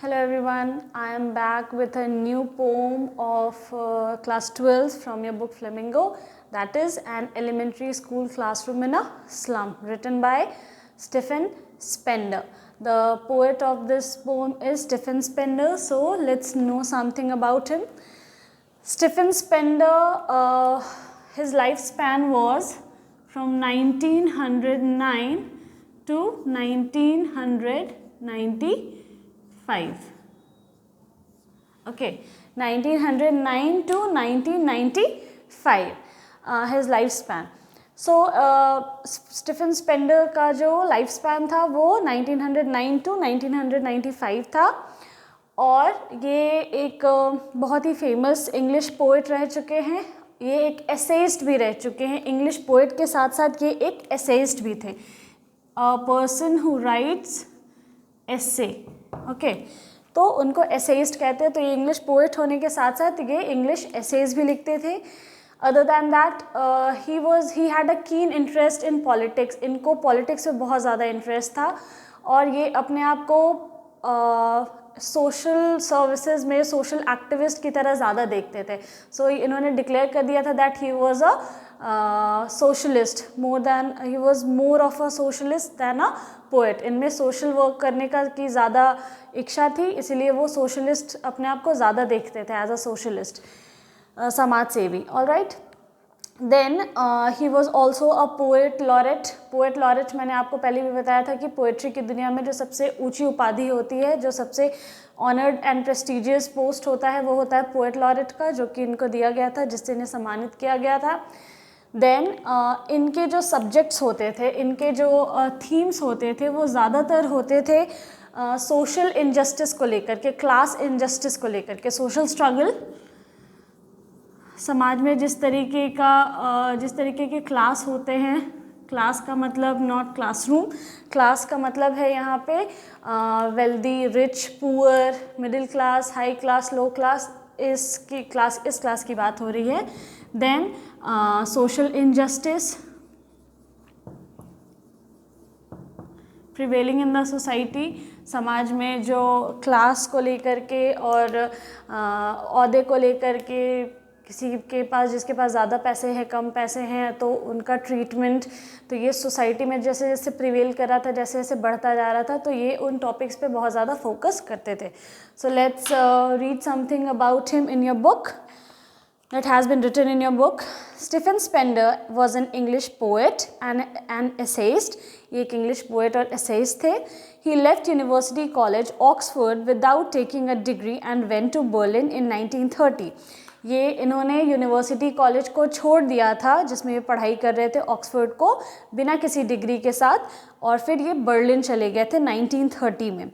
Hello everyone, I am back with a new poem of class 12 from your book Flamingo, that is An Elementary School Classroom in a Slum, written by Stephen Spender. The poet of this poem is Stephen Spender, so let's know something about him. Stephen Spender, his lifespan was from 1909 to 1995. Okay, 1909 to 1995 his lifespan. So Stephen Spender का जो life span था वो 1909 to 1995 था और ये एक बहुत ही famous English poet रह चुके हैं. ये एक एसेइस्ट भी रह चुके हैं. इंग्लिश पोइट के साथ साथ ये एक एसेइस्ट भी थे. A person who rights essay. Okay, तो उनको एसेइस्ट कहते हैं. तो ये इंग्लिश पोइट होने के साथ साथ ये इंग्लिश एसेज भी लिखते थे. Other than that he had a keen interest in politics. इनको पॉलिटिक्स में बहुत ज़्यादा इंटरेस्ट था और ये अपने आप को सोशल सर्विसेज में सोशल एक्टिविस्ट की तरह ज़्यादा देखते थे. सो इन्होंने डिक्लेयर कर दिया था that he was a socialist he was more of a socialist then a poet. इनमें सोशल वर्क करने का की ज़्यादा इच्छा थी, इसीलिए वो सोशलिस्ट अपने आप को ज़्यादा देखते थे एज अ सोशलिस्ट, समाज सेवी. All right, then he was also a poet laureate. Poet laureate मैंने आपको पहले भी बताया था कि पोएट्री की दुनिया में जो सबसे ऊंची उपाधि होती है, जो सबसे ऑनर्ड एंड प्रेस्टिजियस पोस्ट होता है, वो होता है पोएट लॉरेट का, जो कि इनको दिया गया था, जिससे इन्हें सम्मानित किया गया था. देन इनके जो सब्जेक्ट्स होते थे, इनके जो थीम्स होते थे, वो ज़्यादातर होते थे सोशल इनजस्टिस को लेकर के, क्लास इनजस्टिस को लेकर के, सोशल स्ट्रगल. समाज में जिस तरीके के क्लास होते हैं, क्लास का मतलब नॉट क्लासरूम, क्लास का मतलब है यहाँ पे wealthy, rich, poor, middle class, high class, low class. इस क्लास की बात हो रही है. Then social injustice prevailing in the society. समाज में जो क्लास को लेकर के और ओहदे को लेकर के, किसी के पास, जिसके पास ज़्यादा पैसे हैं, कम पैसे हैं, तो उनका ट्रीटमेंट, तो ये सोसाइटी में जैसे जैसे प्रिवेल कर रहा था, जैसे जैसे बढ़ता जा रहा था, तो ये उन टॉपिक्स पे बहुत ज़्यादा फोकस करते थे. So let's read something about him in your book that has been written in your book. Stephen Spender was an English poet and an essayist. ये एक English poet और essayist थे. He left University College, Oxford without taking a degree and went to Berlin in 1930. ये इन्होंने university college को छोड़ दिया था जिसमें ये पढ़ाई कर रहे थे, ऑक्सफोर्ड को, बिना किसी डिग्री के साथ, और फिर ये बर्लिन चले गए थे 1930 में.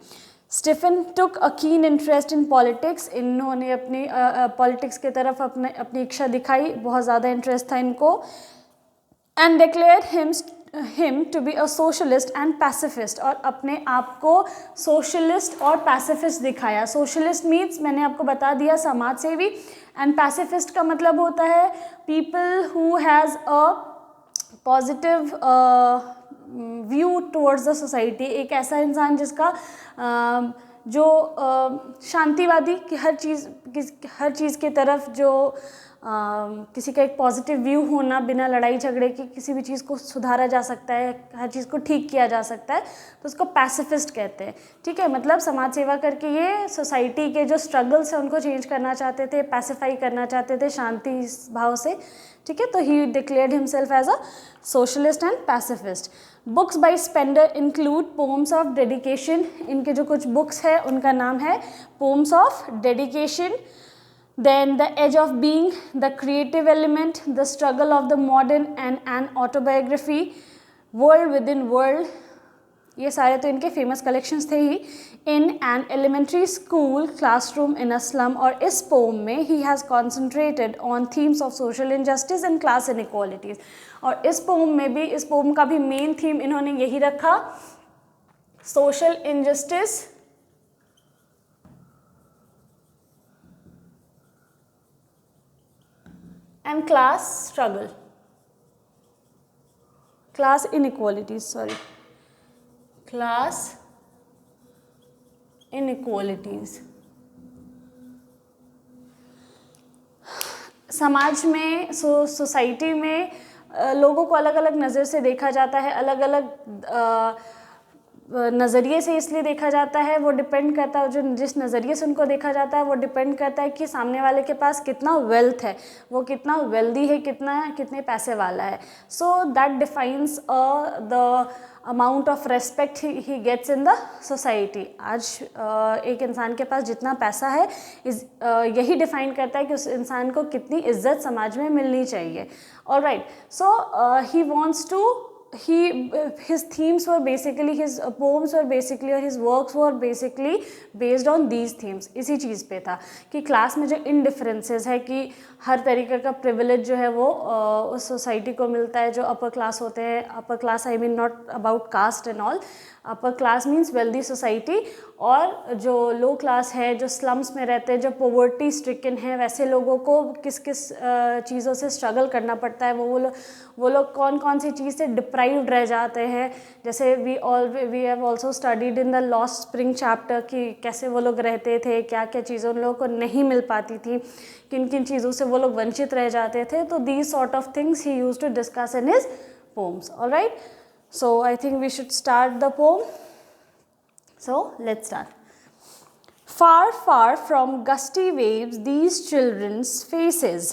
Stephen took a keen interest in politics. इन्होंने अपनी पॉलिटिक्स की तरफ अपनी इच्छा दिखाई, बहुत ज़्यादा इंटरेस्ट था इनको. And declare him to be a socialist and pacifist. और अपने आप को सोशलिस्ट और पैसिफिस्ट दिखाया. सोशलिस्ट मीन्स मैंने आपको बता दिया समाज सेवी, एंड पैसिफिस्ट का मतलब होता है people who has a positive view towards the society. एक ऐसा इंसान जिसका जो शांतिवादी, कि हर चीज़ की तरफ जो किसी का एक पॉजिटिव व्यू होना, बिना लड़ाई झगड़े के किसी भी चीज़ को सुधारा जा सकता है, हर चीज़ को ठीक किया जा सकता है, तो उसको पैसिफिस्ट कहते हैं. ठीक है, मतलब समाज सेवा करके ये सोसाइटी के जो स्ट्रगल्स हैं उनको चेंज करना चाहते थे, पैसिफाई करना चाहते थे शांति भाव से. ठीक है, तो he declared himself as a socialist and pacifist. Books by Spender include poems of dedication. इनके जो कुछ बुक्स है उनका नाम है poems of dedication, then the age of being, the creative element, the struggle of the modern and an autobiography, world within world. ये सारे तो इनके फेमस कलेक्शंस थे ही. In an elementary school classroom in a slum. और इस poem में he has concentrated on themes of social injustice and class inequalities. और इस पोम का भी मेन थीम इन्होंने यही रखा, social injustice and class struggle, class inequalities, sorry, class inequalities. समाज में सोसाइटी में लोगों को अलग अलग नज़र से देखा जाता है, अलग अलग नज़रिए से इसलिए देखा जाता है, वो डिपेंड करता है, जो जिस नज़रिए से उनको देखा जाता है वो डिपेंड करता है कि सामने वाले के पास कितना वेल्थ है, वो कितना वेल्दी है, कितने पैसे वाला है. So that defines the amount of respect he gets in the society. आज एक इंसान के पास जितना पैसा है यही डिफाइन करता है कि उस इंसान को कितनी इज्जत समाज में मिलनी चाहिए. Alright, so he wants to his themes were basically, his poems were basically, or his works were basically based on these themes. इसी चीज़ पे था कि क्लास में जो इनडिफरेंसेस है, कि हर तरीके का प्रिविलेज जो है वो उस सोसाइटी को मिलता है. जो अपर क्लास होते हैं, upper class I mean not about cast and all, upper class means wealthy society, और जो लो क्लास है, जो स्लम्स में रहते हैं, जो पॉवर्टी स्ट्रिकन है, वैसे लोगों को किस किस चीज़ों से स्ट्रगल करना पड़ता है, वो लोग कौन सी चीज़ से डिप्राइव्ड रह जाते हैं. जैसे we have also studied in the lost spring chapter कि कैसे वो लोग रहते थे, क्या क्या चीज़ें उन लोगों को नहीं मिल पाती थी, किन किन चीज़ों से वो लोग वंचित रह जाते थे. तो these sort of things he used to discuss in his poems. Alright, so I think we should start the poem. So let's start. Far, far from gusty waves, these children's faces.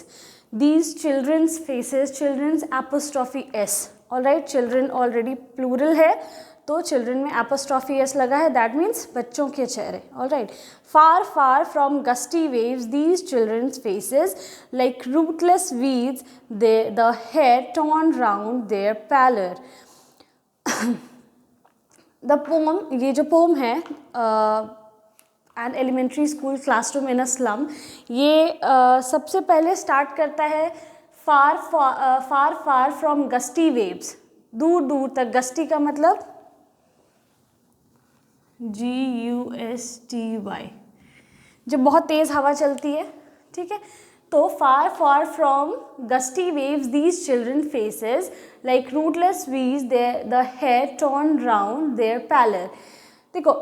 These children's faces, children's apostrophe s. Alright, children already plural है, तो children में apostrophe s लगा है, that means बच्चों के चेहरे. Alright, far, far from gusty waves, these children's faces, like rootless weeds, the hair torn round their pallor. The poem, ये जो पोम है an elementary school classroom in a slum, ये सबसे पहले स्टार्ट करता है far far from gusty waves, दूर दूर तक. गस्टी का मतलब GUSTY, जब बहुत तेज़ हवा चलती है. ठीक है, तो far far from gusty waves these children faces like rootless weeds the hair torn round their pallor. देखो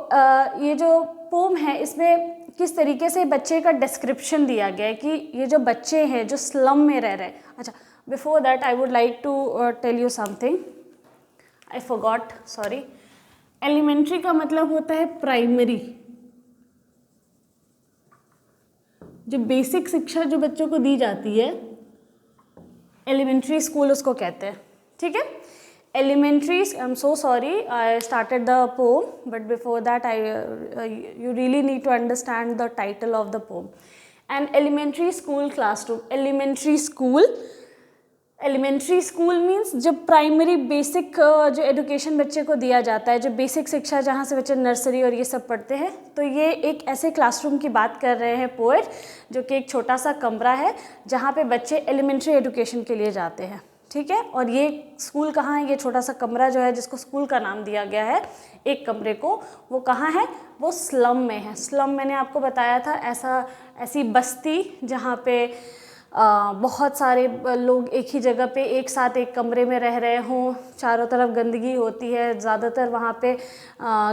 ये जो पोम है इसमें किस तरीके से बच्चे का डिस्क्रिप्शन दिया गया है कि ये जो बच्चे हैं जो स्लम में रह रहे हैं. अच्छा, before that I would like to tell you something, I forgot, sorry. Elementary का मतलब होता है प्राइमरी, जो बेसिक शिक्षा जो बच्चों को दी जाती है, एलिमेंट्री स्कूल उसको कहते हैं. ठीक है, elementary, I am so sorry I started the poem, but before that you really need to understand the title of the poem. An elementary school classroom, elementary school means जो primary basic जो education बच्चे को दिया जाता है, जो basic शिक्षा जहाँ से बच्चे नर्सरी और ये सब पढ़ते हैं. तो ये एक ऐसे क्लासरूम की बात कर रहे हैं पोएट, जो कि एक छोटा सा कमरा है जहाँ पे बच्चे एलिमेंट्री एजुकेशन के लिए जाते हैं. ठीक है, और ये स्कूल कहाँ है, ये छोटा सा कमरा जो है जिसको स्कूल का नाम दिया गया है एक कमरे को, वो कहाँ है, वो स्लम में है. स्लम मैंने आपको बताया था ऐसी बस्ती जहाँ पे बहुत सारे लोग एक ही जगह पे एक साथ एक कमरे में रह रहे हों, चारों तरफ गंदगी होती है, ज़्यादातर वहाँ पे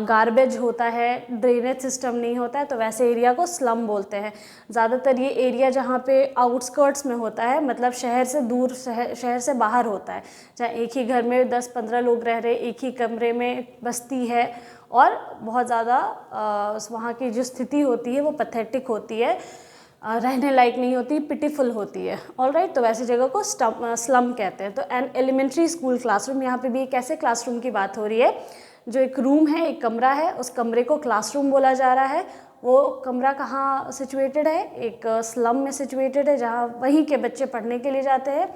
गार्बेज होता है, ड्रेनेज सिस्टम नहीं होता है, तो वैसे एरिया को स्लम बोलते हैं. ज़्यादातर ये एरिया जहाँ पे आउटस्कर्ट्स में होता है, मतलब शहर से दूर, शहर से बाहर होता है, जहाँ एक ही घर में 10-15 लोग रह रहे, एक ही कमरे में बस्ती है, और बहुत ज़्यादा वहाँ की जो स्थिति होती है वो पैथेटिक होती है, रहने लायक नहीं होती, पिटीफुल होती है. ऑलराइट, तो वैसी जगह को स्लम कहते हैं. तो एन एलिमेंट्री स्कूल क्लासरूम, यहाँ पे भी एक ऐसे क्लासरूम की बात हो रही है जो एक रूम है, एक कमरा है, उस कमरे को क्लासरूम बोला जा रहा है. वो कमरा कहाँ सिचुएटेड है, एक स्लम में सिचुएटेड है, जहाँ वहीं के बच्चे पढ़ने के लिए जाते हैं,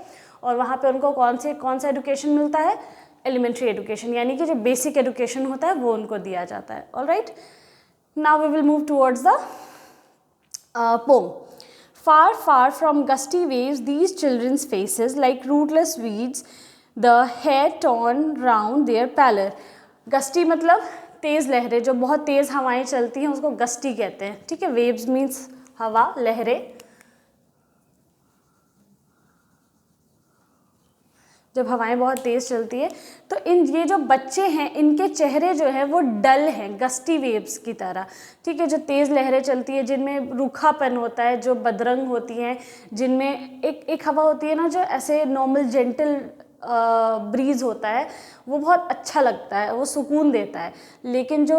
और वहाँ पे उनको कौन सा एजुकेशन मिलता है, एलिमेंट्री एजुकेशन, यानी कि जो बेसिक एजुकेशन होता है वो उनको दिया जाता है. Alright, now we will move towards the poem. Far, far from gusty waves, these children's faces like rootless weeds, the hair torn round their pallor. Gusty मतलब तेज़ लहरें, जो बहुत तेज़ हवाएं चलती हैं उसको गस्टी कहते हैं. ठीक है, waves means हवा, लहरें. जब हवाएं बहुत तेज़ चलती है। तो ये जो बच्चे हैं इनके चेहरे जो है वो डल हैं, गस्टी वेव्स की तरह, ठीक है, जो तेज़ लहरें चलती है जिनमें रूखापन होता है, जो बदरंग होती हैं, जिनमें एक हवा होती है ना जो ऐसे नॉर्मल जेंटल ब्रीज होता है, वो बहुत अच्छा लगता है, वो सुकून देता है। लेकिन जो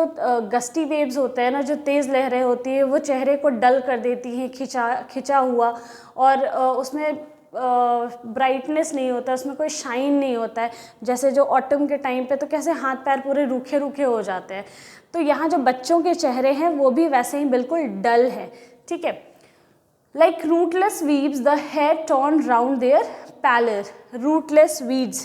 गस्टी वेव्स होते हैं ना, जो तेज़ लहरें होती है, वो चेहरे को डल कर देती हैं, खिंचा हुआ, और उसमें ब्राइटनेस नहीं होता, उसमें कोई शाइन नहीं होता है। जैसे जो ऑटम के टाइम पे तो कैसे हाथ पैर पूरे रूखे रूखे हो जाते हैं, तो यहाँ जो बच्चों के चेहरे हैं वो भी वैसे ही बिल्कुल डल है, ठीक है। Like rootless weeds, the hair torn round their pallor. Rootless weeds.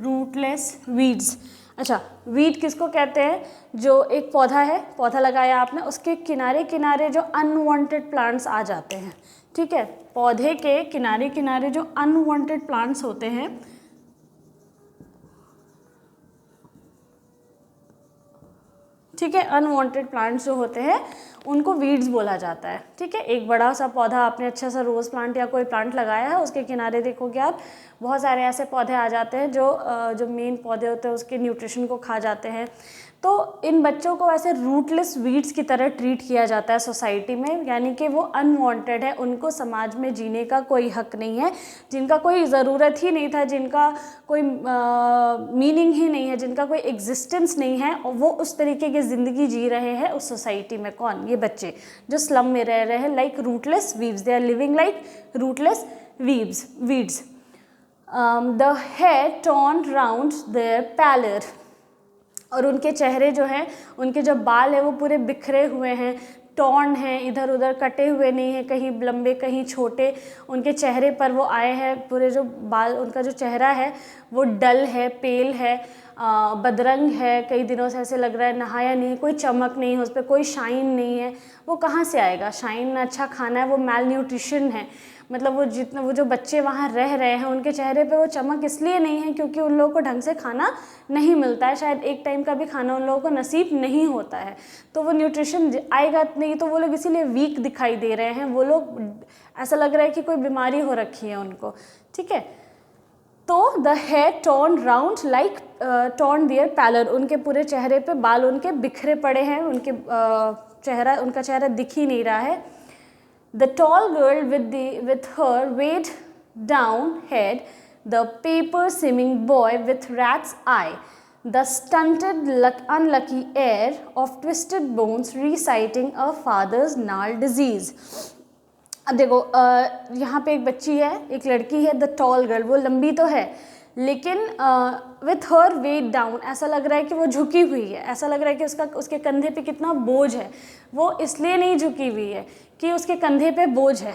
Rootless weeds. अच्छा, वीड किसको कहते हैं? जो एक पौधा है, पौधा लगाया आपने, उसके किनारे किनारे जो अनवांटेड प्लांट्स आ जाते हैं, ठीक है। पौधे के किनारे किनारे जो अनवांटेड प्लांट्स होते हैं, ठीक है, अनवांटेड प्लांट्स जो होते हैं उनको वीड्स बोला जाता है, ठीक है। एक बड़ा सा पौधा आपने अच्छा सा रोज़ प्लांट या कोई प्लांट लगाया है, उसके किनारे देखोगे आप बहुत सारे ऐसे पौधे आ जाते हैं जो मेन पौधे होते हैं उसके न्यूट्रिशन को खा जाते हैं। तो इन बच्चों को ऐसे रूटलेस वीड्स की तरह ट्रीट किया जाता है सोसाइटी में, यानी कि वो अनवांटेड है, उनको समाज में जीने का कोई हक नहीं है, जिनका कोई ज़रूरत ही नहीं था, जिनका कोई मीनिंग ही नहीं है, जिनका कोई एग्जिस्टेंस नहीं है, और वो उस तरीके की ज़िंदगी जी रहे हैं उस सोसाइटी में। कौन? ये बच्चे जो स्लम में रह रहे हैं, like rootless weaves, they are living like rootless weeds. The hair torn round their pallor, और उनके चेहरे जो हैं, उनके जो बाल हैं वो पूरे बिखरे हुए हैं, टॉर्न हैं, इधर उधर कटे हुए नहीं हैं, कहीं लंबे कहीं छोटे, उनके चेहरे पर वो आए हैं, पूरे जो बाल, उनका जो चेहरा है वो डल है, पेल है, बदरंग है, कई दिनों से ऐसे लग रहा है नहाया नहीं, कोई चमक नहीं है, उस पर कोई शाइन नहीं है। वो कहाँ से आएगा शाइन? अच्छा खाना है, वो मैल न्यूट्रिशन है। मतलब वो जो बच्चे वहाँ रह रहे हैं उनके चेहरे पे वो चमक इसलिए नहीं है क्योंकि उन लोगों को ढंग से खाना नहीं मिलता है, शायद एक टाइम का भी खाना उन लोगों को नसीब नहीं होता है, तो वो न्यूट्रिशन आएगा नहीं, तो वो लोग इसीलिए वीक दिखाई दे रहे हैं, वो लोग ऐसा लग रहा है कि कोई बीमारी हो रखी है उनको, ठीक है। तो the hair torn round like torn their pallor, उनके पूरे चेहरे पे बाल उनके बिखरे पड़े हैं, उनका चेहरा दिख ही नहीं रहा है। The tall girl with her weighed down head, the paper seeming boy with rat's eye, the stunted unlucky heir of twisted bones reciting a father's gnarled disease. अब देखो यहाँ पे एक बच्ची है, एक लड़की है, द टॉल गर्ल, वो लंबी तो है लेकिन विथ हर वेट डाउन, ऐसा लग रहा है कि वो झुकी हुई है, ऐसा लग रहा है कि उसके कंधे पे कितना बोझ है। वो इसलिए नहीं झुकी हुई है कि उसके कंधे पे बोझ है,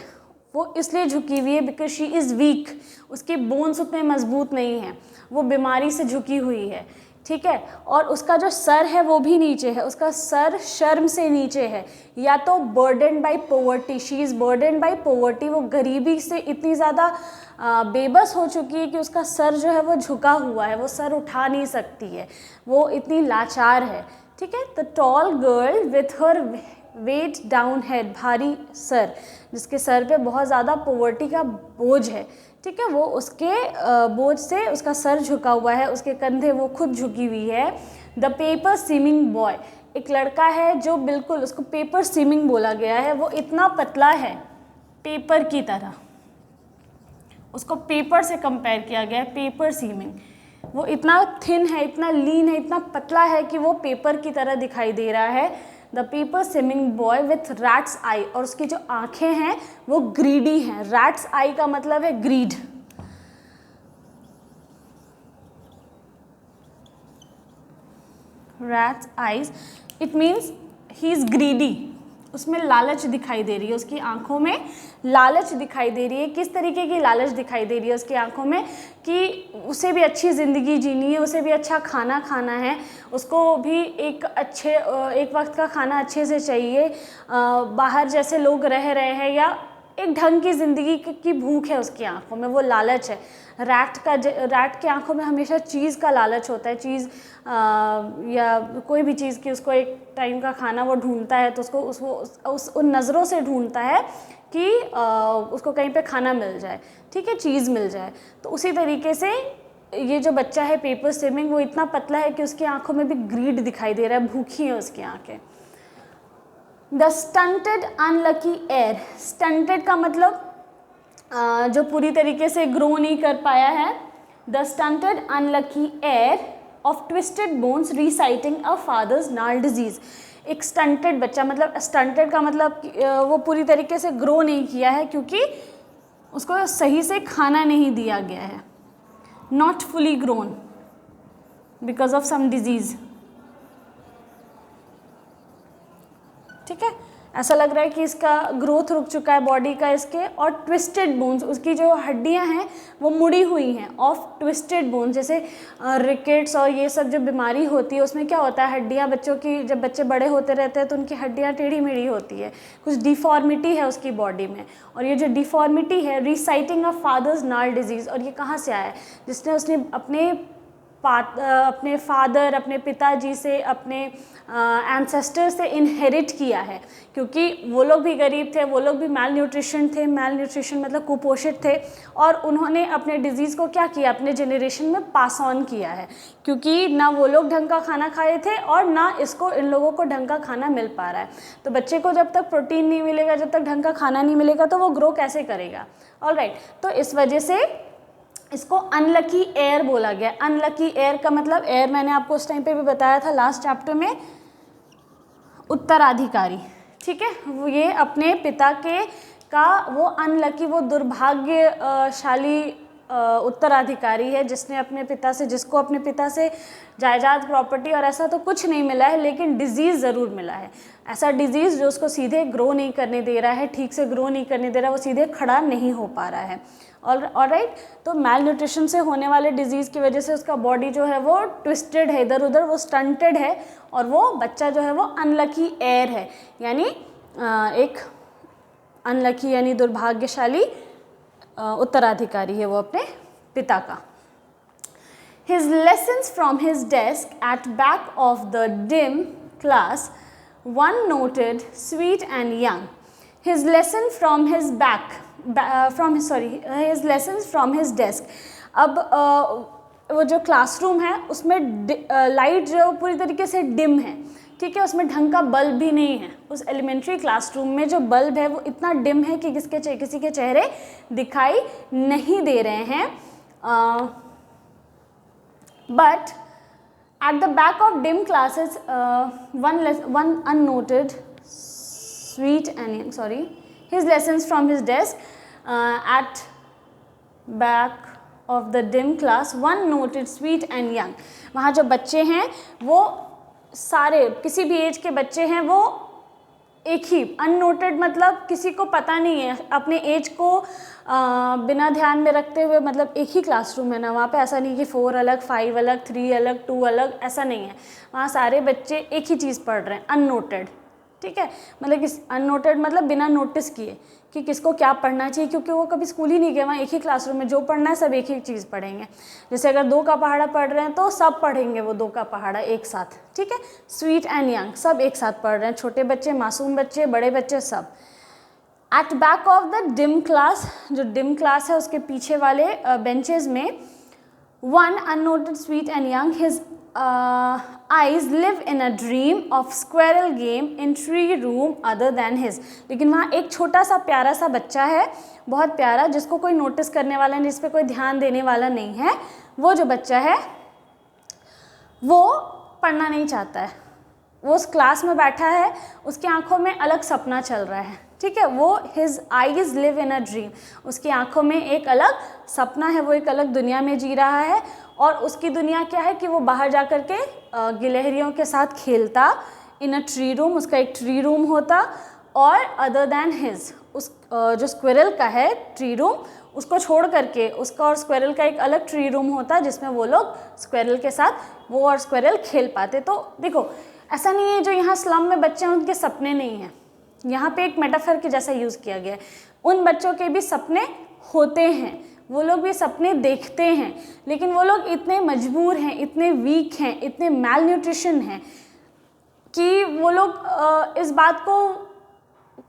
वो इसलिए झुकी हुई है बिकॉज शी इज़ वीक, उसके बोन्स उतने मजबूत नहीं हैं, वो बीमारी से झुकी हुई है, ठीक है। और उसका जो सर है वो भी नीचे है, उसका सर शर्म से नीचे है, या तो burden bye poverty, she is burden bye poverty, वो गरीबी से इतनी ज़्यादा बेबस हो चुकी है कि उसका सर जो है वो झुका हुआ है, वो सर उठा नहीं सकती है, वो इतनी लाचार है, ठीक है। The tall girl with her weighed down head, भारी सर, जिसके सर पे बहुत ज़्यादा पॉवर्टी का बोझ है, ठीक है, वो उसके बोझ से उसका सर झुका हुआ है, उसके कंधे वो खुद झुकी हुई है। द पेपर सीमिंग बॉय, एक लड़का है जो बिल्कुल, उसको पेपर सीमिंग बोला गया है, वो इतना पतला है पेपर की तरह, उसको पेपर से कंपेयर किया गया है, पेपर सीमिंग, वो इतना थिन है, इतना लीन है, इतना पतला है कि वो पेपर की तरह दिखाई दे रहा है। The paper seeming boy with rat's eye, और उसकी जो आंखें हैं वो ग्रीडी हैं, रैट्स आई का मतलब है greed, rat's eyes, it means he is greedy, उसमें लालच दिखाई दे रही है, उसकी आंखों में लालच दिखाई दे रही है। किस तरीके की लालच दिखाई दे रही है उसकी आंखों में? कि उसे भी अच्छी ज़िंदगी जीनी है, उसे भी अच्छा खाना खाना है, उसको भी एक वक्त का खाना अच्छे से चाहिए, बाहर जैसे लोग रह रहे हैं या एक ढंग की ज़िंदगी की भूख है उसकी आंखों में, वो लालच है। रैट की आंखों में हमेशा चीज़ का लालच होता है, चीज़ या कोई भी चीज़ की उसको एक टाइम का खाना वो ढूंढता है, तो उसको उन नज़रों से ढूंढता है कि उसको कहीं पे खाना मिल जाए, ठीक है, चीज़ मिल जाए। तो उसी तरीके से ये जो बच्चा है पेपर स्विमिंग, वो इतना पतला है कि उसकी आंखों में भी ग्रीड दिखाई दे रहा है, भूखी है उसकी आंखें। The stunted unlucky air, stunted का मतलब जो पूरी तरीके से ग्रो नहीं कर पाया है। The stunted unlucky heir of twisted bones reciting a father's gnarled disease. एक स्टंटेड बच्चा, मतलब स्टंटेड का मतलब वो पूरी तरीके से ग्रो नहीं किया है क्योंकि उसको सही से खाना नहीं दिया गया है। Not fully grown because of some disease, ठीक है। ऐसा लग रहा है कि इसका ग्रोथ रुक चुका है बॉडी का इसके। और ट्विस्टेड बोन्स, उसकी जो हड्डियां हैं वो मुड़ी हुई हैं। ऑफ ट्विस्टेड बोन्स, जैसे रिकेट्स और ये सब जो बीमारी होती है उसमें क्या होता है, हड्डियां बच्चों की, जब बच्चे बड़े होते रहते हैं तो उनकी हड्डियां टेढ़ी मेढ़ी होती है, कुछ डिफॉर्मिटी है उसकी बॉडी में। और ये जो डिफॉर्मिटी है, रिसाइटिंग ऑफ फादर्स नाल डिजीज़, और ये कहाँ से आया है, जिसने उसने अपने फादर, अपने पिताजी से, अपने एंसेस्टर से इनहेरिट किया है, क्योंकि वो लोग भी गरीब थे, वो लोग भी मैल न्यूट्रिशन मतलब कुपोषित थे, और उन्होंने अपने डिजीज़ को क्या किया, अपने जनरेशन में पास ऑन किया है, क्योंकि ना वो लोग ढंग का खाना खाए थे और ना इन लोगों को ढंग का खाना मिल पा रहा है। तो बच्चे को जब तक प्रोटीन नहीं मिलेगा, जब तक ढंग का खाना नहीं मिलेगा, तो वो ग्रो कैसे करेगा। ऑलराइट, तो इस वजह से इसको अनलकी एयर बोला गया। अनलकी एयर का मतलब, एयर मैंने आपको उस टाइम पे भी बताया था लास्ट चैप्टर में, उत्तराधिकारी, ठीक है। वो ये अपने पिता का वो अनलकी, वो दुर्भाग्यशाली उत्तराधिकारी है जिसको अपने पिता से जायदाद, प्रॉपर्टी और ऐसा तो कुछ नहीं मिला है, लेकिन डिजीज़ ज़रूर मिला है। ऐसा डिजीज़ जो उसको सीधे ग्रो नहीं करने दे रहा है, ठीक से ग्रो नहीं करने दे रहा है, वो सीधे खड़ा नहीं हो पा रहा है। ऑलराइट, तो मैल न्यूट्रिशन से होने वाले डिजीज़ की वजह से उसका बॉडी जो है वो ट्विस्टेड है, इधर उधर वो स्टंटेड है, और वो बच्चा जो है वो अनलकी एयर है, यानी एक अनलकी यानी दुर्भाग्यशाली उत्तराधिकारी है वो अपने पिता का। His lessons from his desk at back of the dim class, one noted, sweet and young. His lesson from his his lessons from his desk. अब वो जो क्लासरूम है उसमें लाइट जो पूरी तरीके से डिम है, ठीक है, उसमें ढंग का बल्ब भी नहीं है। उस एलिमेंट्री क्लासरूम में जो बल्ब है वो इतना डिम है कि किसी के चेहरे दिखाई नहीं दे रहे हैं। But at the back of dim classes one unnoted, sweet and his lessons from his desk at back of the dim class, one noted, sweet and young. वहाँ जो बच्चे हैं वो सारे, किसी भी एज के बच्चे हैं, वो एक ही, अननोटेड मतलब किसी को पता नहीं है अपने एज को बिना ध्यान में रखते हुए, मतलब एक ही क्लासरूम है ना वहाँ पे, ऐसा नहीं कि 4 अलग, 5 अलग, 3 अलग, 2 अलग, ऐसा नहीं है। वहाँ सारे बच्चे एक ही चीज़ पढ़ रहे हैं, अननोटेड, ठीक है। मतलब अननोटेड मतलब बिना नोटिस किए कि किसको क्या पढ़ना चाहिए, क्योंकि वो कभी स्कूल ही नहीं गए, वहाँ एक ही क्लासरूम में जो पढ़ना है सब एक ही चीज़ पढ़ेंगे। जैसे अगर 2 का पहाड़ा पढ़ रहे हैं तो सब पढ़ेंगे वो 2 का पहाड़ा एक साथ, ठीक है। स्वीट एंड यंग, सब एक साथ पढ़ रहे हैं, छोटे बच्चे, मासूम बच्चे, बड़े बच्चे, सब। At back of the dim class, जो डिम क्लास है उसके पीछे वाले बेंचेज में, one unnoted, sweet and young, his eyes live in a dream of squirrel game in tree room other than his. लेकिन वहाँ एक छोटा सा प्यारा सा बच्चा है, बहुत प्यारा, जिसको कोई नोटिस करने वाला नहीं, जिस पे कोई ध्यान देने वाला नहीं है। वो जो बच्चा है वो पढ़ना नहीं चाहता है, वो उस क्लास में बैठा है, उसकी आंखों में अलग सपना चल रहा है, ठीक है। वो his eyes live in a dream, उसकी आंखों में एक अलग सपना है, वो एक अलग दुनिया में जी रहा है। और उसकी दुनिया क्या है कि वो बाहर जा कर के गिलहरियों के साथ खेलता, इन अ ट्री रूम, उसका एक ट्री रूम होता, और अदर दैन हिज, उस जो स्क्विरल का है ट्री रूम, उसको छोड़ करके उसका और स्क्विरल का एक अलग ट्री रूम होता जिसमें वो लोग स्क्विरल के साथ, वो और स्क्विरल खेल पाते। तो देखो, ऐसा नहीं है जो यहाँ स्लम में बच्चे हैं उनके सपने नहीं हैं, यहाँ पे एक मेटाफर के जैसा यूज़ किया गया है। उन बच्चों के भी सपने होते हैं, वो लोग भी सपने देखते हैं, लेकिन वो लोग इतने मजबूर हैं, इतने वीक हैं, इतने मैल न्यूट्रिशन हैं कि वो लोग इस बात को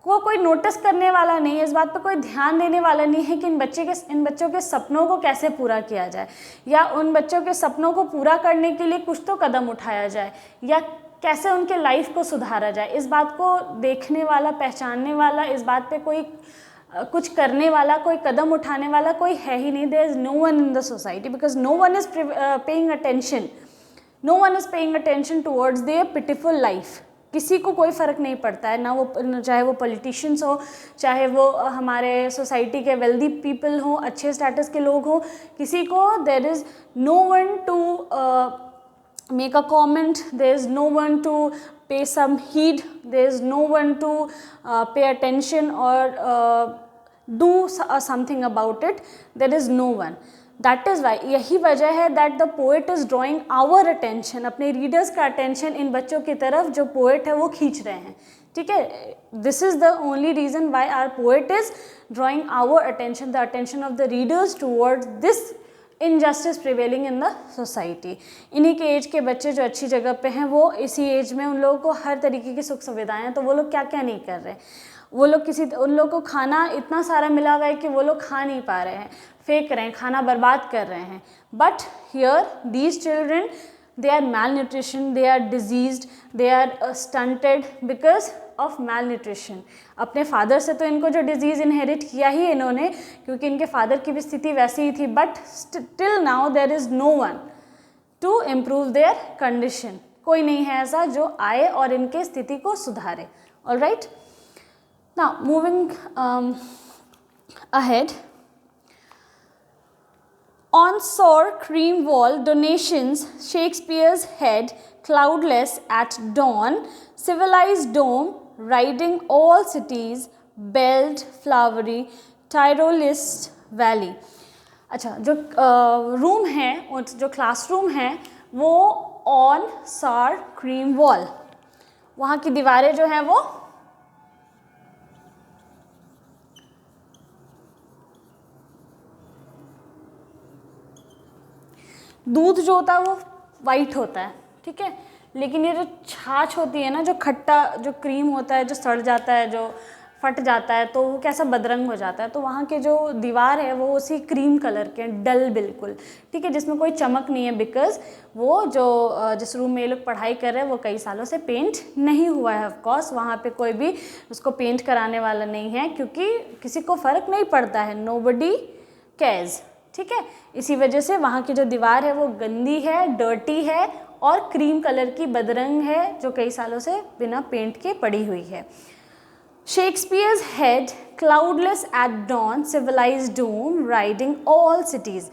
कोई नोटिस करने वाला नहीं है, इस बात पर कोई ध्यान देने वाला नहीं है कि इन बच्चों के सपनों को कैसे पूरा किया जाए, या उन बच्चों के सपनों को पूरा करने के लिए कुछ तो कदम उठाया जाए, या कैसे उनके लाइफ को सुधारा जाए। इस बात को देखने वाला, पहचानने वाला, इस बात पे कोई कुछ करने वाला, कोई कदम उठाने वाला कोई है ही नहीं। There is no one in the society because no one is paying attention, no one is paying attention towards their pitiful life. किसी को कोई फ़र्क नहीं पड़ता है, ना वो, चाहे वो पॉलिटिशियंस हो, चाहे वो हमारे सोसाइटी के वेल्दी पीपल हो, अच्छे स्टेटस के लोग हो, किसी को there is no one to make a comment, there is no one to pay some heed, there is no one to pay attention or do something about it, there is no one. That is why, यही वजह है that the poet is drawing our attention, अपने readers का attention इन बच्चों की तरफ जो poet है वो खींच रहे हैं, ठीक है। This is the only reason why our poet is drawing our attention, the attention of the readers towards this injustice prevailing in the society. इन्हीं के एज के बच्चे जो अच्छी जगह पे हैं, वो इसी एज में उन लोगों को हर तरीके की सुख सुविधाएं हैं, तो वो लोग क्या क्या नहीं कर रहे। वो लोग उन लोगों को खाना इतना सारा मिला हुआ है कि वो लोग खा नहीं पा रहे हैं, फेंक रहे हैं, खाना बर्बाद कर रहे हैं। But here these children, they are malnutrition, they are diseased, they are stunted because of malnutrition। अपने फादर से तो इनको जो डिजीज़ इनहेरिट किया ही इन्होंने, क्योंकि इनके फादर की भी स्थिति वैसी ही थी, but till now there is no one to improve their condition. कोई नहीं है ऐसा जो आए और इनके स्थिति को सुधारे। All right, now moving ahead, on sour cream wall donations, Shakespeare's head, cloudless at dawn, civilized dome, riding all cities, belled flowery, Tyrolist valley। अच्छा, जो रूम है, जो क्लासरूम है, वो ऑन sour cream wall, वहाँ की दीवारें जो हैं वो दूध जो होता है वो वाइट होता है, ठीक है, लेकिन ये जो छाछ होती है ना, जो खट्टा जो क्रीम होता है, जो सड़ जाता है, जो फट जाता है, तो वो कैसा बदरंग हो जाता है। तो वहाँ के जो दीवार है वो उसी क्रीम कलर के, डल बिल्कुल, ठीक है, जिसमें कोई चमक नहीं है, बिकॉज वो जो जिस रूम में ये लोग पढ़ाई कर रहे हैं वो कई सालों से पेंट नहीं हुआ है। ऑफकोर्स वहाँ पे कोई भी उसको पेंट कराने वाला नहीं है, क्योंकि किसी को फ़र्क नहीं पड़ता है, नोबडी केयर्स, ठीक है। इसी वजह से वहाँ की जो दीवार है वो गंदी है, डर्टी है और क्रीम कलर की बदरंग है, जो कई सालों से बिना पेंट के पड़ी हुई है। Shakespeare's head, cloudless at dawn, civilized dome, riding all cities।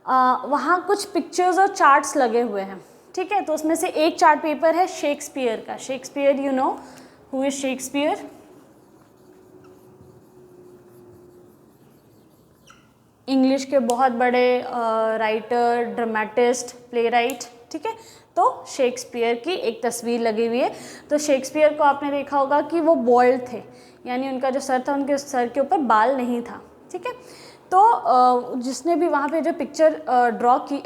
वहाँ कुछ पिक्चर्स और चार्ट्स लगे हुए हैं, ठीक है। तो उसमें से एक चार्ट पेपर है शेक्सपियर का। Shakespeare, you know who is Shakespeare? English के बहुत बड़े राइटर, ड्रामेटिस्ट, प्ले राइट, ठीक है। तो शेक्सपियर की एक तस्वीर लगी हुई है। तो शेक्सपियर को आपने देखा होगा कि वो बॉल्ड थे, यानी उनका जो सर था, उनके सर के ऊपर बाल नहीं था, ठीक है। तो जिसने भी वहाँ पे जो पिक्चर ड्रॉ की,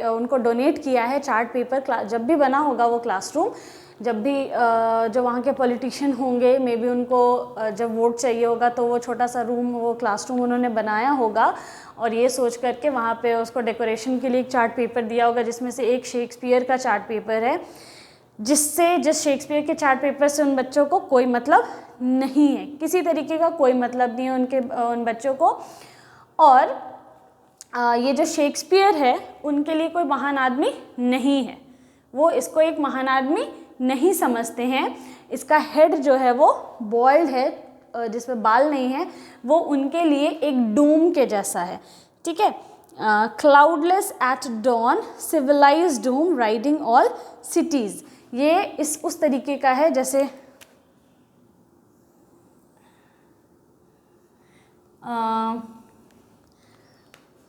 उनको डोनेट किया है चार्ट पेपर, जब भी बना होगा वो क्लासरूम, जब भी जो वहाँ के पॉलिटिशियन होंगे, मे बी उनको जब वोट चाहिए होगा तो वो छोटा सा रूम, वो क्लासरूम उन्होंने बनाया होगा और ये सोच करके वहाँ पे उसको डेकोरेशन के लिए एक चार्ट पेपर दिया होगा, जिसमें से एक शेक्सपियर का चार्ट पेपर है, जिस शेक्सपियर के चार्ट पेपर से उन बच्चों को कोई मतलब नहीं है, किसी तरीके का कोई मतलब नहीं है उन बच्चों को। और ये जो शेक्सपियर है उनके लिए कोई महान आदमी नहीं है, वो इसको एक महान आदमी नहीं समझते हैं। इसका हेड जो है वो बॉल्ड है, जिसमें बाल नहीं है, वो उनके लिए एक डूम के जैसा है, ठीक है। Cloudless at dawn, civilised doom, riding all cities, ये उस तरीके का है जैसे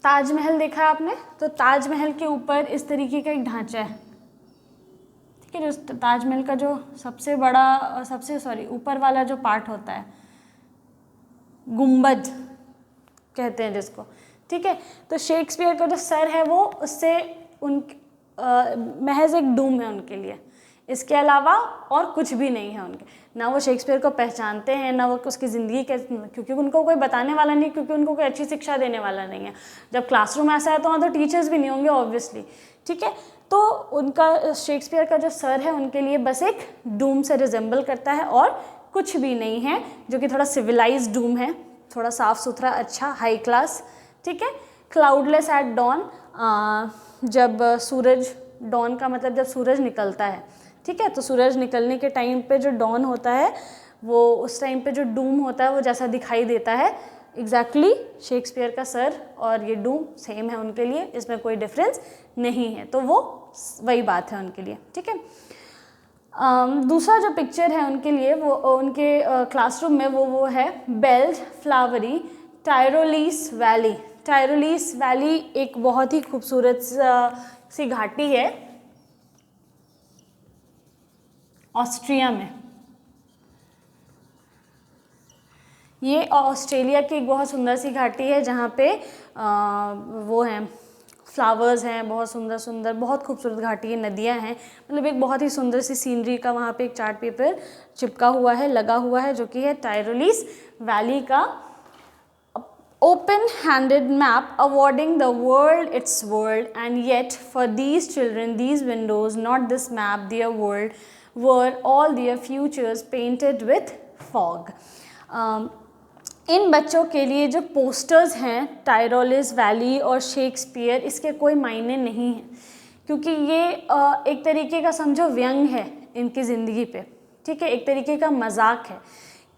ताजमहल देखा आपने, तो ताजमहल के ऊपर इस तरीके का एक ढांचा है, ठीक है। जो ताजमहल का जो सबसे ऊपर वाला जो पार्ट होता है, गुंबद कहते हैं जिसको, ठीक है। तो शेक्सपियर का जो सर है वो उससे महज एक डूम है उनके लिए, इसके अलावा और कुछ भी नहीं है उनके। ना वो शेक्सपियर को पहचानते हैं, ना वो उसकी ज़िंदगी के, क्योंकि उनको कोई बताने वाला नहीं, क्योंकि उनको कोई अच्छी शिक्षा देने वाला नहीं है। जब क्लासरूम ऐसा है तो वहाँ तो टीचर्स भी नहीं होंगे ऑब्वियसली, ठीक है। तो उनका शेक्सपियर का जो सर है उनके लिए बस एक डूम से रिजेंबल करता है और कुछ भी नहीं है, जो कि थोड़ा सिविलाइज्ड डूम है, थोड़ा साफ़ सुथरा, अच्छा, हाई क्लास, ठीक है। क्लाउडलेस एट डॉन, जब सूरज, डॉन का मतलब जब सूरज निकलता है, ठीक है। तो सूरज निकलने के टाइम पे जो डॉन होता है वो उस टाइम पे जो डूम होता है वो जैसा दिखाई देता है, एग्जैक्टली शेक्सपियर का सर और ये डूम सेम है उनके लिए, इसमें कोई डिफरेंस नहीं है। तो वो वही बात है उनके लिए, ठीक है। दूसरा जो पिक्चर है उनके लिए, वो उनके क्लासरूम में, वो है बेल्ड फ्लावरी टायरोलीस वैली। टायरोलीस वैली एक बहुत ही खूबसूरत सी घाटी है ऑस्ट्रिया में। ये ऑस्ट्रेलिया की एक बहुत सुंदर सी घाटी है जहाँ पे वो हैं, फ्लावर्स हैं, बहुत सुंदर सुंदर, बहुत खूबसूरत घाटी है, नदियाँ हैं, मतलब एक बहुत ही सुंदर सी सीनरी का वहाँ पे एक चार्ट पेपर चिपका हुआ है, लगा हुआ है, जो कि है टायरोलीस वैली का open-handed map awarding the world its world, and yet for these children, these windows, not this map, their world, were all their futures painted with fog. इन बच्चों के लिए जो पोस्टर्स हैं टायरोलिस वैली और शेक्सपियर, इसके कोई मायने नहीं हैं, क्योंकि ये एक तरीके का समझो व्यंग है इनकी ज़िंदगी पे, ठीक है, एक तरीके का मजाक है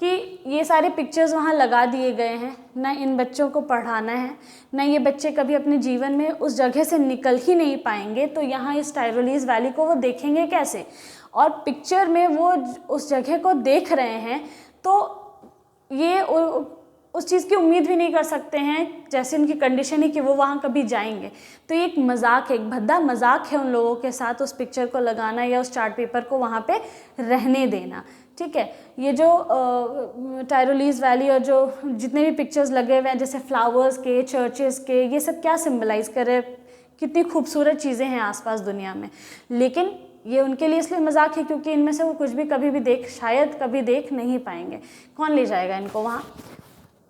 कि ये सारे पिक्चर्स वहाँ लगा दिए गए हैं, ना इन बच्चों को पढ़ाना है, ना ये बच्चे कभी अपने जीवन में उस जगह से निकल ही नहीं पाएंगे, तो यहाँ इस टायरोलीस वैली को वो देखेंगे कैसे। और पिक्चर में वो उस जगह को देख रहे हैं तो ये उस चीज़ की उम्मीद भी नहीं कर सकते हैं, जैसे उनकी कंडीशन है कि वो वहाँ कभी जाएंगे। तो ये एक मजाक है, एक भद्दा मजाक है उन लोगों के साथ उस पिक्चर को लगाना या उस चार्ट पेपर को वहाँ पे रहने देना, ठीक है। ये जो टायरोलीस वैली और जो जितने भी पिक्चर्स लगे हुए हैं, जैसे फ्लावर्स के, चर्चेस के, ये सब क्या सिंबलाइज कर रहे हैं, कितनी खूबसूरत चीज़ें हैं आसपास दुनिया में, लेकिन ये उनके लिए इसलिए मजाक है क्योंकि इनमें से वो कुछ भी कभी भी शायद कभी देख नहीं पाएंगे। कौन ले जाएगा इनको वहाँ,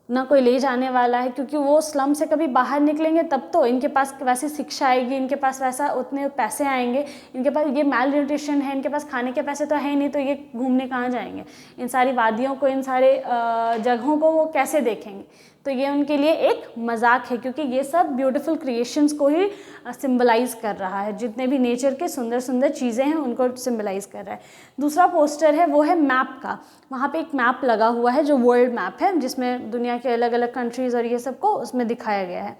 ना कोई ले जाने वाला है, क्योंकि वो स्लम से कभी बाहर निकलेंगे तब तो इनके पास वैसी शिक्षा आएगी, इनके पास वैसा उतने पैसे आएंगे, इनके पास ये मैल न्यूट्रिशन है, इनके पास खाने के पैसे तो है ही नहीं, तो ये घूमने कहाँ जाएंगे, इन सारी वादियों को, इन सारे जगहों को वो कैसे देखेंगे। तो ये उनके लिए एक मजाक है, क्योंकि ये सब ब्यूटीफुल क्रिएशंस को ही सिंबलाइज कर रहा है, जितने भी नेचर के सुंदर सुंदर चीज़ें हैं उनको सिंबलाइज कर रहा है। दूसरा पोस्टर है वो है मैप का, वहाँ पे एक मैप लगा हुआ है जो वर्ल्ड मैप है, जिसमें दुनिया के अलग अलग कंट्रीज़ और ये सब को उसमें दिखाया गया है।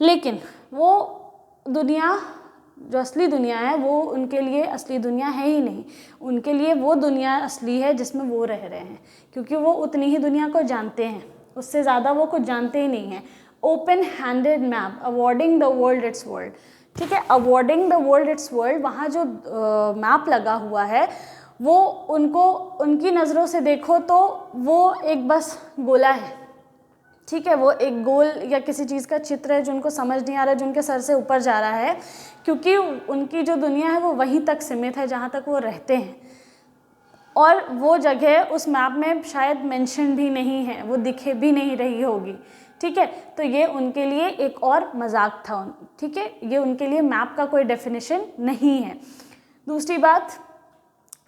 लेकिन वो दुनिया, जो असली दुनिया है, वो उनके लिए असली दुनिया है ही नहीं, उनके लिए वो दुनिया असली है जिसमें वो रह रहे हैं, क्योंकि वो उतनी ही दुनिया को जानते हैं, उससे ज़्यादा वो कुछ जानते ही नहीं हैं। Open handed map awarding the world it's world, ठीक है, awarding the world it's world, वहाँ जो मैप लगा हुआ है वो उनको, उनकी नज़रों से देखो तो वो एक बस गोला है, ठीक है, वो एक गोल या किसी चीज़ का चित्र है जो उनको समझ नहीं आ रहा है, जो उनके सर से ऊपर जा रहा है, क्योंकि उनकी जो दुनिया है वो वहीं तक सीमित है जहाँ तक वो रहते हैं, और वो जगह उस मैप में शायद मेंशन भी नहीं है, वो दिखे भी नहीं रही होगी, ठीक है। तो ये उनके लिए एक और मजाक था, ठीक है, ये उनके लिए मैप का कोई डेफिनेशन नहीं है। दूसरी बात,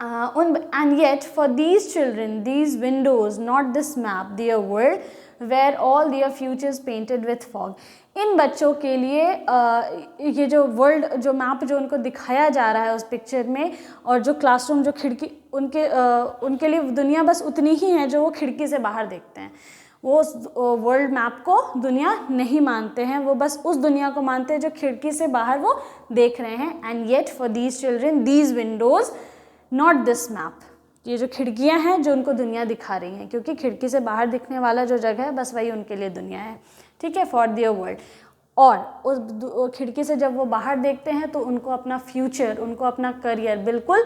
and yet for these children these windows not this map their world where all their futures painted with fog। इन बच्चों के लिए ये जो वर्ल्ड, जो मैप जो उनको दिखाया जा रहा है उस पिक्चर में, और जो क्लासरूम, जो खिड़की, उनके लिए दुनिया बस उतनी ही है जो वो खिड़की से बाहर देखते हैं, वो उस वर्ल्ड मैप को दुनिया नहीं मानते हैं, वो बस उस दुनिया को मानते हैं जो खिड़की से बाहर वो देख रहे हैं। And yet for these children these Windows not this map, ये जो खिड़कियां हैं जो उनको दुनिया दिखा रही हैं, क्योंकि खिड़की से बाहर दिखने वाला जो जगह है बस वही उनके लिए दुनिया है, ठीक है, फॉर देयर वर्ल्ड। और उस खिड़की से जब वो बाहर देखते हैं तो उनको अपना फ्यूचर, उनको अपना करियर बिल्कुल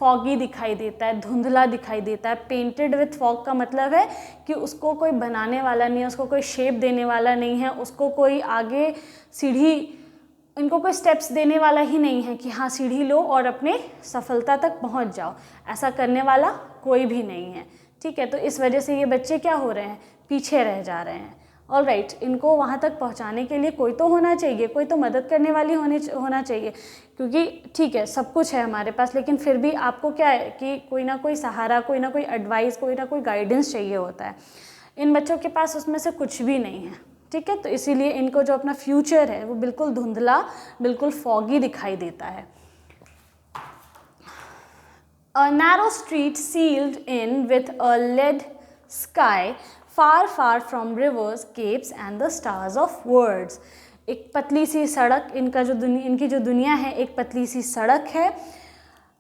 फॉगी दिखाई देता है, धुंधला दिखाई देता है। पेंटेड विथ फॉग का मतलब है कि उसको कोई बनाने वाला नहीं है, उसको कोई शेप देने वाला नहीं है, उसको कोई आगे सीढ़ी, इनको कोई स्टेप्स देने वाला ही नहीं है कि हाँ सीढ़ी लो और अपने सफलता तक पहुंच जाओ, ऐसा करने वाला कोई भी नहीं है। ठीक है, तो इस वजह से ये बच्चे क्या हो रहे हैं, पीछे रह जा रहे हैं। ऑलराइट, इनको वहाँ तक पहुँचाने के लिए कोई तो होना चाहिए, कोई तो मदद करने वाली होना चाहिए, क्योंकि ठीक है सब कुछ है हमारे पास, लेकिन फिर भी आपको क्या है कि कोई ना कोई सहारा, कोई ना कोई एडवाइस, कोई ना कोई गाइडेंस चाहिए होता है। इन बच्चों के पास उसमें से कुछ भी नहीं है। ठीक है, तो इसीलिए इनको जो अपना फ्यूचर है वो बिल्कुल धुंधला, बिल्कुल फॉगी दिखाई देता है। A narrow street sealed in with a lead sky, far far from rivers, capes and the stars of words. एक पतली सी सड़क, इनकी जो दुनिया है एक पतली सी सड़क है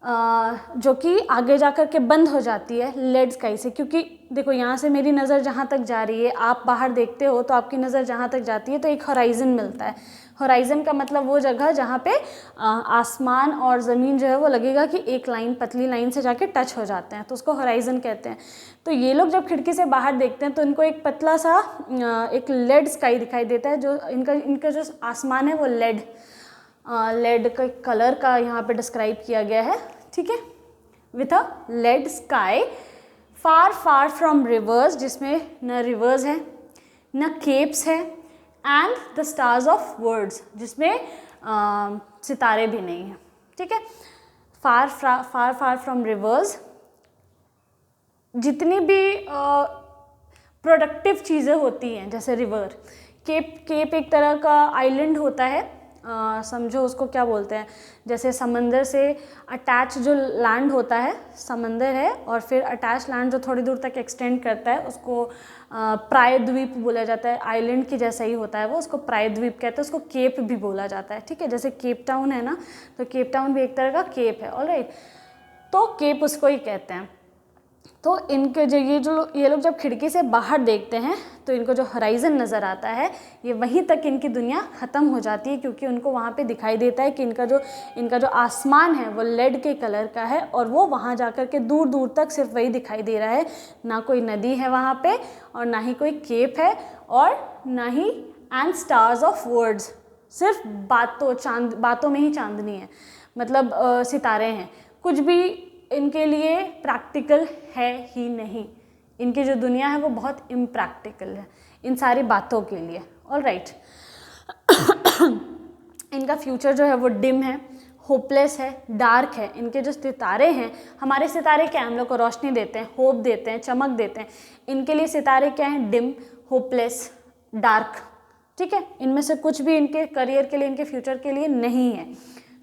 जो कि आगे जाकर के बंद हो जाती है लेड स्काई से। क्योंकि देखो यहाँ से मेरी नज़र जहाँ तक जा रही है, आप बाहर देखते हो तो आपकी नज़र जहाँ तक जाती है तो एक होराइज़न मिलता है। होराइज़न का मतलब वो जगह जहाँ पे आसमान और ज़मीन जो है वो लगेगा कि एक लाइन, पतली लाइन से जाके टच हो जाते हैं, तो उसको होराइज़न कहते हैं। तो ये लोग जब खिड़की से बाहर देखते हैं तो इनको एक पतला सा एक लेड स्काई दिखाई देता है। जो इनका जो आसमान है वो लेड का कलर का यहाँ पे डिस्क्राइब किया गया है। ठीक है, with a lead sky, far far from rivers, जिसमें न रिवर्स है न केप्स है, and the stars of words, जिसमें सितारे भी नहीं हैं। ठीक है, फार फार फ्रॉम रिवर्स, जितनी भी प्रोडक्टिव चीज़ें होती हैं जैसे रिवर, केप एक तरह का आइलैंड होता है, समझो उसको क्या बोलते हैं, जैसे समंदर से अटैच जो लैंड होता है, समंदर है और फिर अटैच लैंड जो थोड़ी दूर तक एक्सटेंड करता है उसको प्रायद्वीप बोला जाता है। आइलैंड की जैसा ही होता है वो, उसको प्रायद्वीप कहते हैं, उसको केप भी बोला जाता है। ठीक है, जैसे केप टाउन है ना, तो केप टाउन भी एक तरह का केप है। ऑलराइट, तो केप उसको ही कहते हैं। तो इनके ये लोग जब खिड़की से बाहर देखते हैं तो इनको जो होराइज़न नज़र आता है ये वहीं तक इनकी दुनिया ख़त्म हो जाती है, क्योंकि उनको वहाँ पे दिखाई देता है कि इनका जो आसमान है वो लेड के कलर का है और वो वहाँ जाकर के दूर दूर तक सिर्फ वही दिखाई दे रहा है। ना कोई नदी है वहाँ पे और ना ही कोई केप है और ना ही एंड स्टार्स ऑफ वर्ड्स, सिर्फ बातों में ही चांदनी है, मतलब सितारे हैं। कुछ भी इनके लिए प्रैक्टिकल है ही नहीं। इनकी जो दुनिया है वो बहुत इम्प्रैक्टिकल है इन सारी बातों के लिए। ऑलराइट, इनका फ्यूचर जो है वो डिम है, होपलेस है, डार्क है। इनके जो सितारे हैं, हमारे सितारे क्या, हम लोग को रोशनी देते हैं, होप देते हैं, चमक देते हैं। इनके लिए सितारे क्या हैं, डिम, होपलेस, डार्क। ठीक है, इनमें से कुछ भी इनके करियर के लिए, इनके फ्यूचर के लिए नहीं है।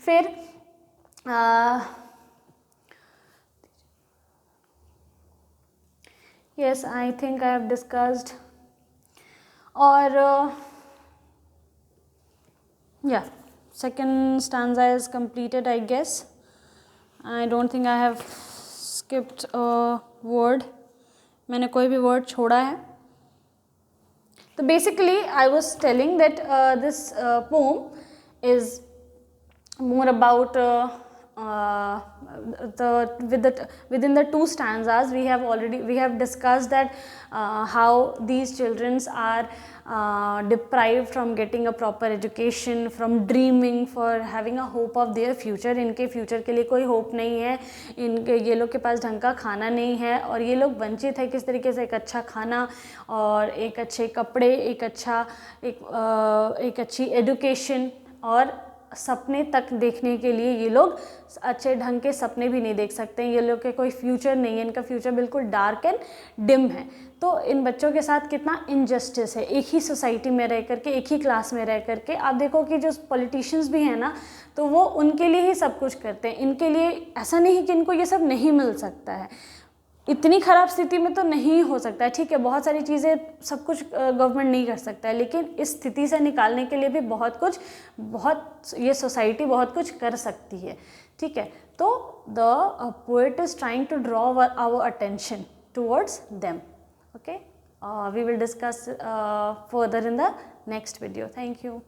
फिर yes, I think I have discussed, और yeah, second stanza is completed, I guess. I don't think I have skipped a word. मैंने कोई भी word छोड़ा है। तो basically I was telling that this poem is more about within the two stanzas we have discussed that how these children are deprived from getting a proper education, from dreaming, for having a hope of their future. इनके future के लिए कोई hope नहीं है, ये लोग के पास ढंग का खाना नहीं है और ये लोग वंचित है किस तरीके से एक अच्छा खाना और एक अच्छे कपड़े, एक अच्छी एजुकेशन और सपने तक देखने के लिए ये लोग अच्छे ढंग के सपने भी नहीं देख सकते हैं। ये लोग के कोई फ्यूचर नहीं है, इनका फ्यूचर बिल्कुल डार्क एंड डिम है। तो इन बच्चों के साथ कितना इनजस्टिस है, एक ही सोसाइटी में रह करके, एक ही क्लास में रह करके। आप देखो कि जो पॉलिटिशियंस भी हैं ना, तो वो उनके लिए ही सब कुछ करते हैं, इनके लिए ऐसा नहीं कि इनको ये सब नहीं मिल सकता है। इतनी ख़राब स्थिति में तो नहीं हो सकता है। ठीक है, बहुत सारी चीज़ें सब कुछ गवर्नमेंट नहीं कर सकता है, लेकिन इस स्थिति से निकालने के लिए भी ये सोसाइटी बहुत कुछ कर सकती है। ठीक है, तो the poet is trying to draw our attention towards them. Okay, we will discuss further in the next video. Thank you.